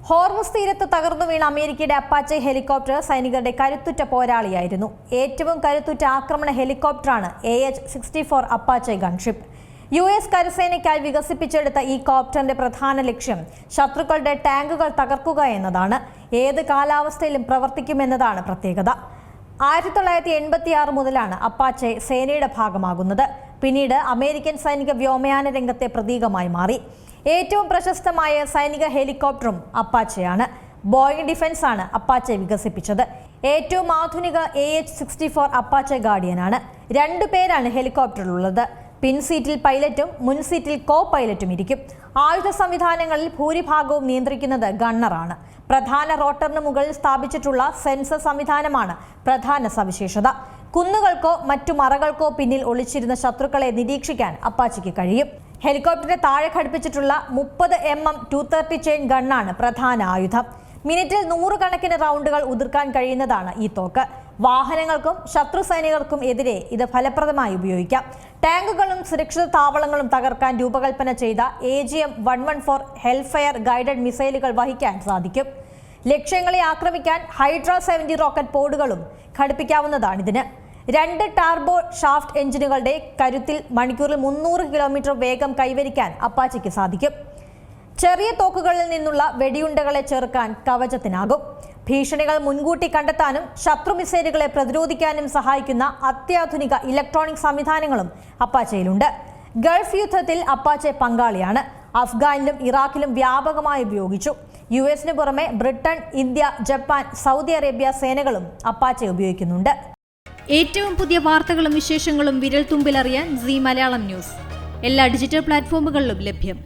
Hormuz തീരത്ത് തകർന്നു വീണ അമേരിക്കയുടെ അപ്പാച്ചെ ഹെലികോപ്റ്റർ സൈനികരുടെ കരുത്തുറ്റ പോരാളിയായിരുന്നു. ഏറ്റവും കരുത്തുറ്റ ആക്രമണ ഹെലികോപ്റ്ററാണ് AH-64 അപ്പാച്ചെ ഗൺഷിപ്പ്. US കരസേനയ്ക്കായി വികസിപ്പിച്ചെടുത്ത ഈ കോപ്റ്ററിന്റെ പ്രധാന ലക്ഷ്യം ശത്രുക്കളുടെ ടാങ്കുകൾ തകർക്കുക എന്നതാണ്. ഏത് കാലാവസ്ഥയിലും പ്രവർത്തിക്കുമെന്നതാണ് പ്രത്യേകത. 1986 മുതലാണ് അപ്പാച്ചെ സേനയുടെ ഭാഗമാകുന്നത്. പിന്നീട് അമേരിക്കൻ സൈനിക വ്യോമയാന രംഗത്തെ പ്രതീകമായി മാറി. ഏറ്റവും പ്രശസ്തമായ സൈനിക ഹെലികോപ്റ്ററും അപ്പാച്ചെയാണ്. ബോയിങ് ഡിഫൻസ് ആണ് അപ്പാച്ചെ വികസിപ്പിച്ചത്. ഏറ്റവും ആധുനിക AH-64 അപ്പാച്ചെ ഗാർഡിയനാണ്. 2 പേരാണ് ഹെലികോപ്റ്ററിലുള്ളത്. പിൻസീറ്റിൽ പൈലറ്റും മുൻസീറ്റിൽ കോ പൈലറ്റും ഇരിക്കും. ആയുധ സംവിധാനങ്ങളിൽ ഭൂരിഭാഗവും നിയന്ത്രിക്കുന്നത് ഗണ്ണറാണ്. പ്രധാന റോട്ടറിന് മുകളിൽ സ്ഥാപിച്ചിട്ടുള്ള സെൻസർ സംവിധാനമാണ് പ്രധാന സവിശേഷത. കുന്നുകൾക്കോ മറ്റു മറകൾക്കോ പിന്നിൽ ഒളിച്ചിരുന്ന ശത്രുക്കളെ നിരീക്ഷിക്കാൻ അപ്പാച്ചയ്ക്ക് കഴിയും. ഹെലികോപ്റ്ററിന്റെ താഴെ ഘടിപ്പിച്ചിട്ടുള്ള 30 mm 230 ചെയിൻ ഗണ്ണാണ് പ്രധാന ആയുധം. മിനിറ്റിൽ 100 കണക്കിന് റൗണ്ടുകൾ ഉതിർക്കാൻ കഴിയുന്നതാണ് ഈ തോക്ക്. വാഹനങ്ങൾക്കും ശത്രു സൈനികർക്കും എതിരെ ഇത് ഫലപ്രദമായി ഉപയോഗിക്കാം. ടാങ്കുകളും സുരക്ഷിത താവളങ്ങളും തകർക്കാൻ രൂപകൽപ്പന ചെയ്ത AGM-114 ഹെൽഫയർ ഗൈഡഡ് മിസൈലുകൾ വഹിക്കാൻ സാധിക്കും. ലക്ഷ്യങ്ങളെ ആക്രമിക്കാൻ ഹൈഡ്ര 70 റോക്കറ്റ് പോഡുകളും ഘടിപ്പിക്കാവുന്നതാണിതിന്. 2 ടാർബോ ഷാഫ്റ്റ് എഞ്ചിനുകളുടെ കരുത്തിൽ മണിക്കൂറിൽ 300 കിലോമീറ്റർ വേഗം കൈവരിക്കാൻ അപ്പാച്ചയ്ക്ക് സാധിക്കും. ചെറിയ തോക്കുകളിൽ നിന്നുള്ള വെടിയുണ്ടകളെ ചെറുക്കാൻ കവചത്തിനാകും. ഭീഷണികൾ മുൻകൂട്ടി കണ്ടെത്താനും ശത്രു മിസൈലുകളെ പ്രതിരോധിക്കാനും സഹായിക്കുന്ന അത്യാധുനിക ഇലക്ട്രോണിക് സംവിധാനങ്ങളും അപ്പാച്ചയിലുണ്ട്. ഗൾഫ് യുദ്ധത്തിൽ അപ്പാച്ചെ പങ്കാളിയാണ്. അഫ്ഗാനിലും ഇറാഖിലും വ്യാപകമായി ഉപയോഗിച്ചു. US പുറമെ Britain, India, Japan, Saudi Arabia സേനകളും അപ്പാച്ചെ ഉപയോഗിക്കുന്നുണ്ട്. ഏറ്റവും പുതിയ വാർത്തകളും വിശേഷങ്ങളും വിരൽ തുമ്പിലറിയാൻ Zee മലയാളം ന്യൂസ് എല്ലാ ഡിജിറ്റൽ പ്ലാറ്റ്ഫോമുകളിലും ലഭ്യം.